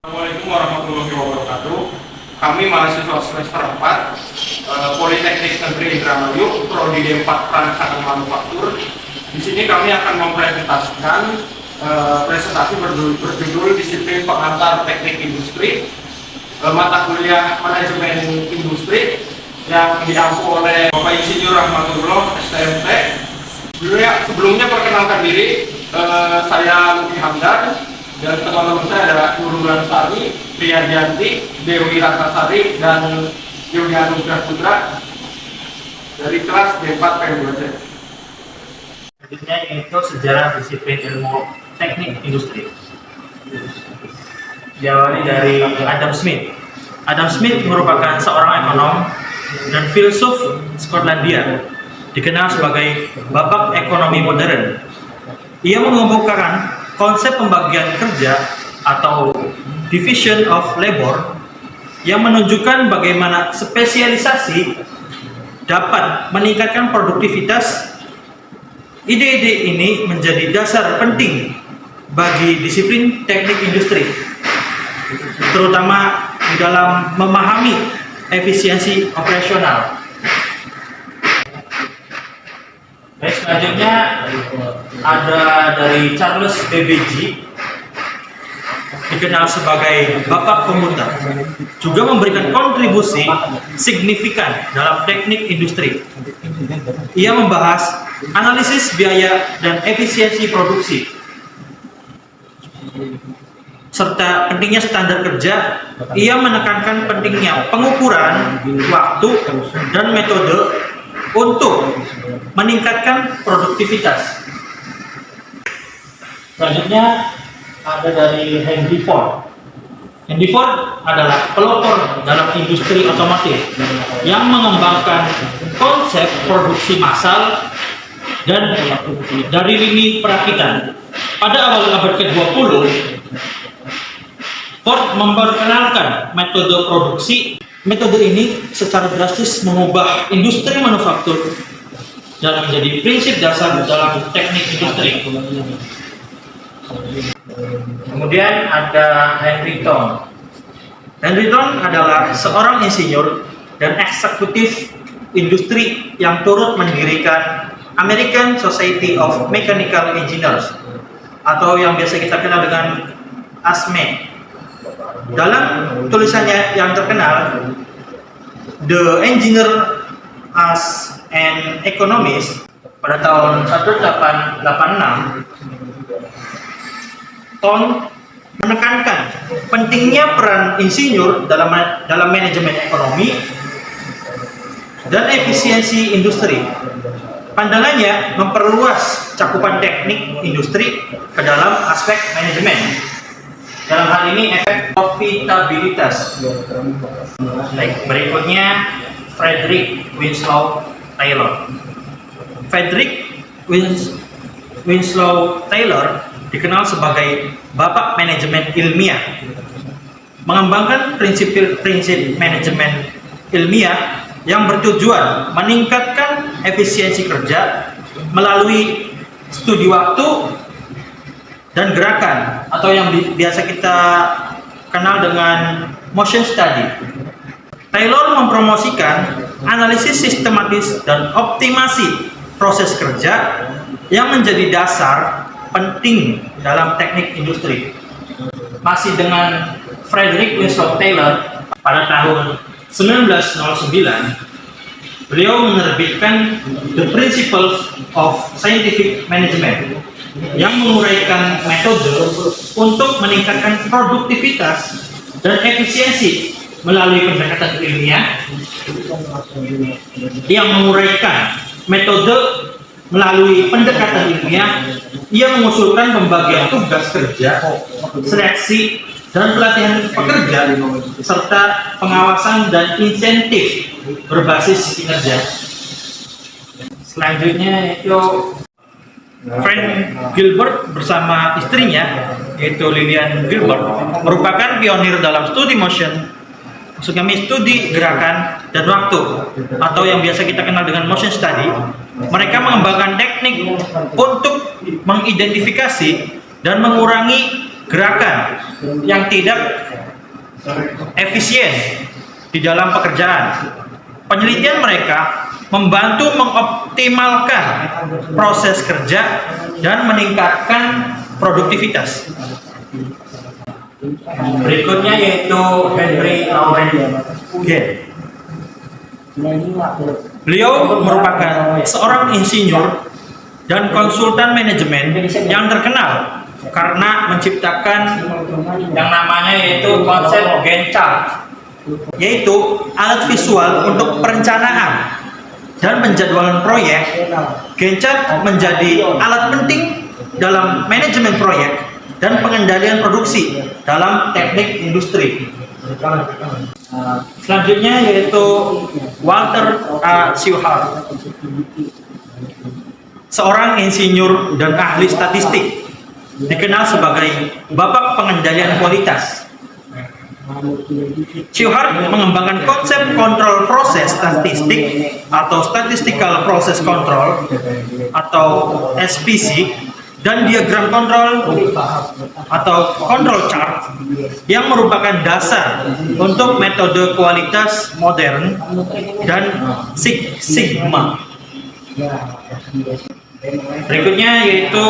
Assalamualaikum warahmatullahi wabarakatuh. Kami mahasiswa semester 4 Politeknik Negeri Indramayu, Prodi D4 Perancangan Manufaktur. Di sini kami akan mempresentasikan presentasi berjudul Disiplin Pengantar Teknik Industri, mata kuliah Manajemen Industri yang diampu oleh Bapak Insinyur Rahmatullah STMT. Sebelumnya perkenalkan diri, saya Luki Hamdan. Dan teman-teman saya ada Nurul Lansari, Priyadianti, Dewi Ratnasari, dan Yogi Anugrah Putra dari kelas D4 PM2C. Selanjutnya yaitu sejarah disiplin ilmu teknik industri. Diawali dari Adam Smith. Adam Smith merupakan seorang ekonom dan filsuf Skotlandia, dikenal sebagai Bapak Ekonomi Modern. Ia mengemukakan konsep pembagian kerja atau division of labor yang menunjukkan bagaimana spesialisasi dapat meningkatkan produktivitas. Ide-ide ini menjadi dasar penting bagi disiplin teknik industri, terutama di dalam memahami efisiensi operasional. Baik, selanjutnya ada dari Charles Babbage, dikenal sebagai Bapak Komputer, juga memberikan kontribusi signifikan dalam teknik industri. Ia membahas analisis biaya dan efisiensi produksi, serta pentingnya standar kerja. Ia menekankan pentingnya pengukuran waktu dan metode untuk meningkatkan produktivitas. Selanjutnya ada dari Henry Ford. Henry Ford adalah pelopor dalam industri otomotif yang mengembangkan konsep produksi massal dan dari lini perakitan. Pada awal abad ke-20, Ford memperkenalkan metode produksi. Metode ini secara drastis mengubah industri manufaktur dan menjadi prinsip dasar dalam teknik industri. Kemudian ada Henry Ton. Henry Ton adalah seorang insinyur dan eksekutif industri yang turut mendirikan American Society of Mechanical Engineers atau yang biasa kita kenal dengan ASME. Dalam tulisannya yang terkenal, The Engineer as an Economist, pada tahun 1886, Ton menekankan pentingnya peran insinyur dalam manajemen ekonomi dan efisiensi industri. Pandangannya memperluas cakupan teknik industri ke dalam aspek manajemen. Dalam hal ini efek profitabilitas. Baik, berikutnya Frederick Winslow Taylor. Frederick Winslow Taylor dikenal sebagai Bapak Manajemen Ilmiah, mengembangkan prinsip-prinsip manajemen ilmiah yang bertujuan meningkatkan efisiensi kerja melalui studi waktu dan gerakan, atau yang biasa kita kenal dengan motion study. Taylor mempromosikan analisis sistematis dan optimasi proses kerja yang menjadi dasar penting dalam teknik industri. Masih dengan Frederick Winslow Taylor, pada tahun 1909, beliau menerbitkan The Principles of Scientific Management yang menguraikan metode untuk meningkatkan produktivitas dan efisiensi melalui pendekatan ilmiah. Yang menguraikan metode melalui pendekatan ilmiah, ia mengusulkan pembagian tugas kerja, seleksi dan pelatihan pekerja, serta pengawasan dan insentif berbasis kinerja. Selanjutnya yaitu Frank Gilbert bersama istrinya, yaitu Lillian Gilbert, merupakan pionir dalam studi motion, maksud kami studi gerakan dan waktu, atau yang biasa kita kenal dengan motion study. Mereka mengembangkan teknik untuk mengidentifikasi dan mengurangi gerakan yang tidak efisien di dalam pekerjaan. Penelitian mereka membantu mengoptimalkan proses kerja dan meningkatkan produktivitas. Berikutnya yaitu Henry Laurent Gen. Beliau merupakan seorang insinyur dan konsultan manajemen yang terkenal karena menciptakan yang namanya yaitu konsep Gantt chart, yaitu alat visual untuk perencanaan dan penjadwalan proyek. Gantt chart menjadi alat penting dalam manajemen proyek dan pengendalian produksi dalam teknik industri. Selanjutnya yaitu Walter A. Shewhart, seorang insinyur dan ahli statistik, dikenal sebagai Bapak Pengendalian Kualitas. Shewhart mengembangkan konsep kontrol proses statistik atau statistical process control atau SPC dan diagram kontrol atau control chart yang merupakan dasar untuk metode kualitas modern dan Six Sigma. Berikutnya yaitu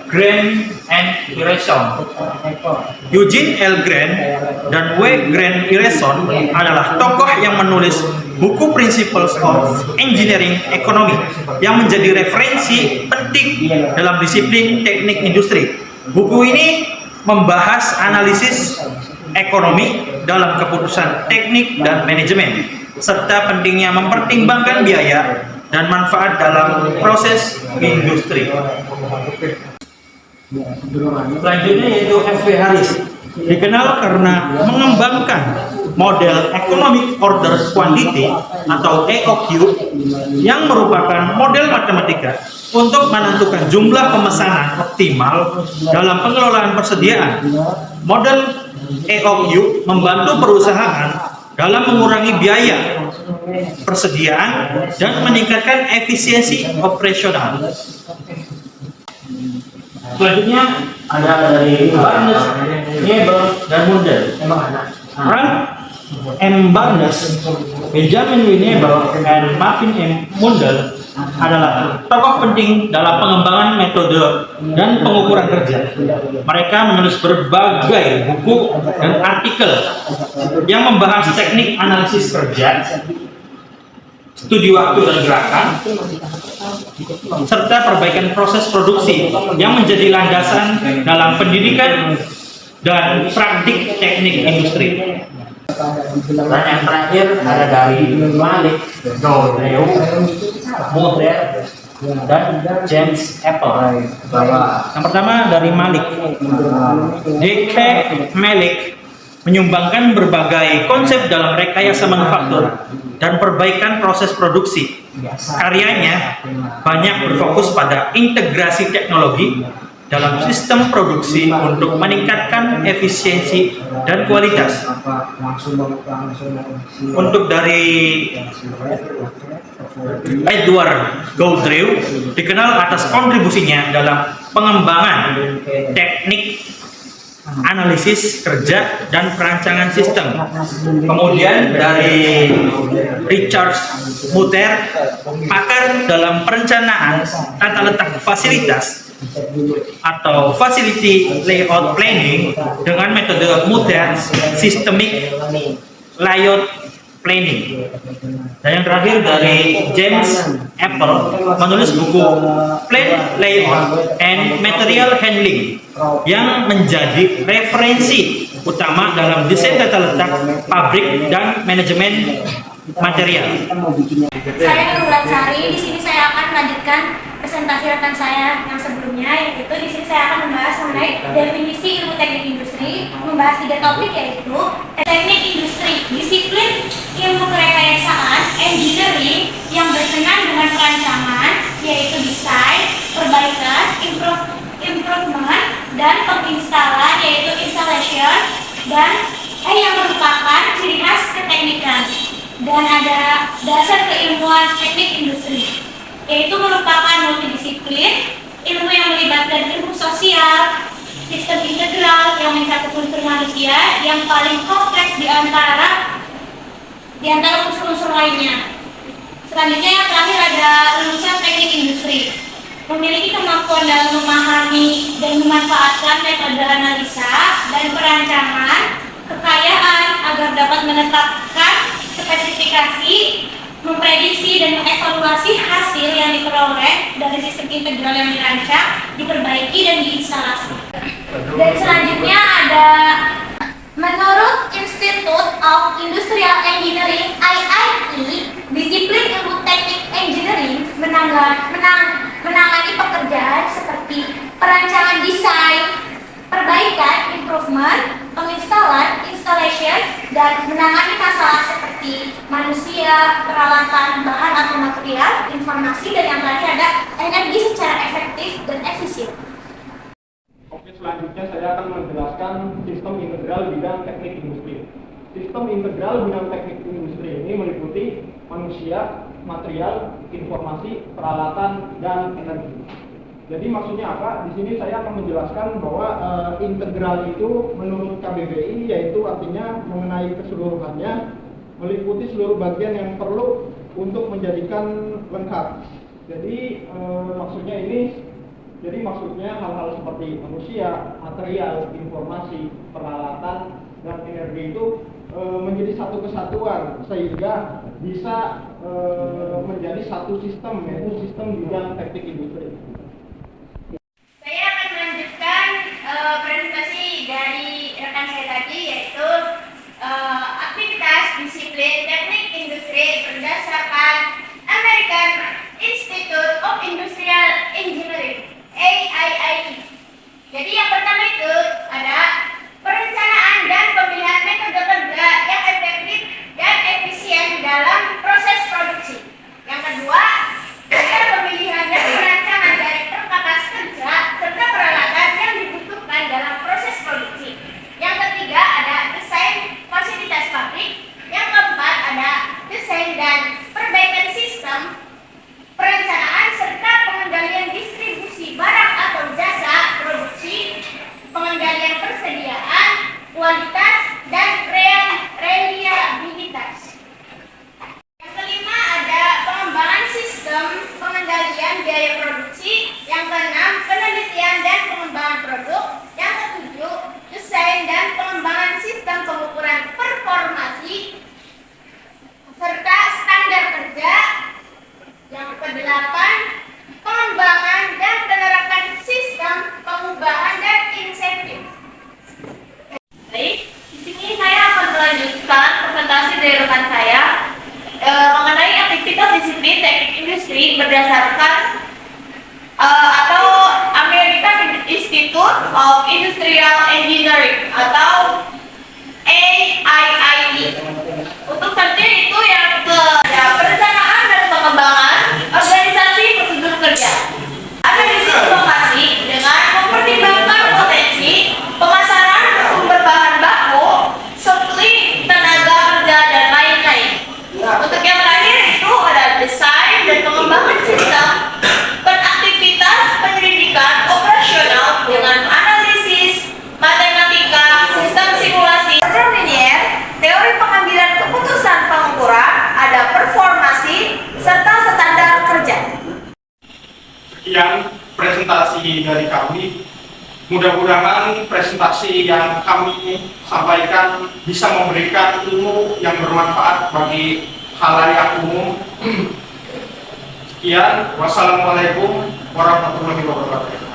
Grant and Ireson. Eugene L. Grant dan W. Grant Ireson adalah tokoh yang menulis buku Principles of Engineering Economy yang menjadi referensi penting dalam disiplin teknik industri. Buku ini membahas analisis ekonomi dalam keputusan teknik dan manajemen, serta pentingnya mempertimbangkan biaya dan manfaat dalam proses industri. Selanjutnya yaitu F.W. Harris, dikenal karena mengembangkan model Economic Order Quantity atau EOQ yang merupakan model matematika untuk menentukan jumlah pemesanan optimal dalam pengelolaan persediaan. Model EOQ membantu perusahaan dalam mengurangi biaya persediaan dan meningkatkan efisiensi operasional. Selanjutnya ada dari Barnes, Nebel, dan Mundell. Frank M. Barnes, Benjamin W. Nebel, dan Marvin M. Mundell adalah tokoh penting dalam pengembangan metode dan pengukuran kerja. Mereka menulis berbagai buku dan artikel yang membahas teknik analisis kerja, studi waktu dan gerakan, serta perbaikan proses produksi yang menjadi landasan dalam pendidikan dan praktik teknik industri. Dan yang terakhir ada dari Malik, Doreu, Muter, dan James Apple. Yang pertama dari Malik. D.K. Malik menyumbangkan berbagai konsep dalam rekayasa manufaktur dan perbaikan proses produksi. Karyanya banyak berfokus pada integrasi teknologi dalam sistem produksi untuk meningkatkan efisiensi dan kualitas. Untuk dari Edward Goldrew, dikenal atas kontribusinya dalam pengembangan teknik analisis kerja dan perancangan sistem. Kemudian dari Richard Muter, pakar dalam perencanaan tata letak fasilitas atau facility layout planning dengan metode Muter systemic layout planning. Dan yang terakhir dari James Apple menulis buku Plant Layout and Material Handling yang menjadi referensi utama dalam desain tata letak pabrik dan manajemen material. Saya Nurul Sari. Di sini saya akan melanjutkan presentasi rekan saya yang sebelumnya, yaitu di sini saya akan membahas mengenai definisi ilmu teknik industri, membahas 3 topik yaitu teknik industri, disiplin ilmu kerekayasaan, engineering yang berkenaan dengan perancangan, yaitu desain, perbaikan, improvement, dan penginstalan, yaitu installation, dan yang merupakan ciri khas keteknikan. Dan ada dasar keilmuan teknik industri, yaitu merupakan multidisiplin, ilmu yang melibatkan ilmu sosial, sistem integral yang mencakup unsur manusia yang paling kompleks di antara unsur-unsur lainnya. Selanjutnya yang terakhir ada lulusan teknik industri. Memiliki kemampuan dalam memahami dan memanfaatkan metode analisa dan perancangan kekayaan agar dapat menetapkan spesifikasi, memprediksi dan mengevaluasi hasil yang diperoleh dari sistem integral yang dirancang, diperbaiki dan diinstalasi. Dan selanjutnya ada menurut Institute of Industrial Engineering (IIE), disiplin ilmu teknik engineering menangani pekerjaan seperti perancangan desain, perbaikan (improvement), penginstalan (installation), dan menangani masalah seperti manusia, peralatan, bahan atau material, informasi, dan yang terakhir ada energi secara efektif dan efisien. Oke, selanjutnya saya akan menjelaskan sistem integral bidang teknik industri. Sistem integral bidang teknik industri ini meliputi manusia, material, informasi, peralatan, dan energi. Jadi maksudnya apa? Di sini saya akan menjelaskan bahwa integral itu menurut KBBI yaitu artinya mengenai keseluruhannya, meliputi seluruh bagian yang perlu untuk menjadikan lengkap. Jadi maksudnya hal-hal seperti manusia, material, informasi, peralatan, dan energi itu menjadi satu kesatuan sehingga bisa menjadi satu sistem, yaitu sistem bidang teknik industri. Saya akan melanjutkan presentasi dari rekan saya tadi, yaitu aktivitas disiplin teknik industri berdasarkan American Institute of Industrial Engineering (AIIE). Jadi yang pertama itu ada perencanaan dan pemilihan metode kerja yang efektif dan efisien dalam proses produksi. Yang kedua, ada pemilihan dan perancangan dari perkakas kerja serta peralatan yang dibutuhkan dalam proses produksi. Yang ketiga, ada desain fasilitas pabrik. Yang keempat, ada desain dan perbaikan sistem, perencanaan serta pengendalian distribusi barang atau jasa produksi, pengendalian persediaan, kualitas, dan reliabilitas. Yang kelima ada pengembangan sistem pengendalian biaya produksi. Yang keenam, penelitian dan pengembangan produk. Yang ketujuh, desain dan pengembangan sistem pengukuran performasi serta standar kerja. Yang kedelapan, pengembangan dan penerapan sistem pengubahan dan insentif. Baik, di sini saya akan melanjutkan presentasi dari rekan saya mengenai aktivitas disiplin teknik industri berdasarkan atau American Institute of Industrial Engineering atau AIIE. Untuk selanjutnya itu yang ke perencanaan dan pengembangan organisasi prosedur kerja. Analisis lokasi dengan mempertimbangkan potensi pemasaran sumber bahan baku, supply, tenaga kerja, dan lain-lain. Untuk yang terakhir itu ada desain dan pengembangan sistem, beraktivitas penyelidikan operasional dengan analisis matematika, sistem simulasi, linear, teori pengambilan keputusan pengukuran, ada performasi, serta standar kerja. Sekian presentasi dari kami. Mudah-mudahan presentasi yang kami sampaikan bisa memberikan ilmu yang bermanfaat bagi khalayak umum. Sekian, wassalamualaikum warahmatullahi wabarakatuh.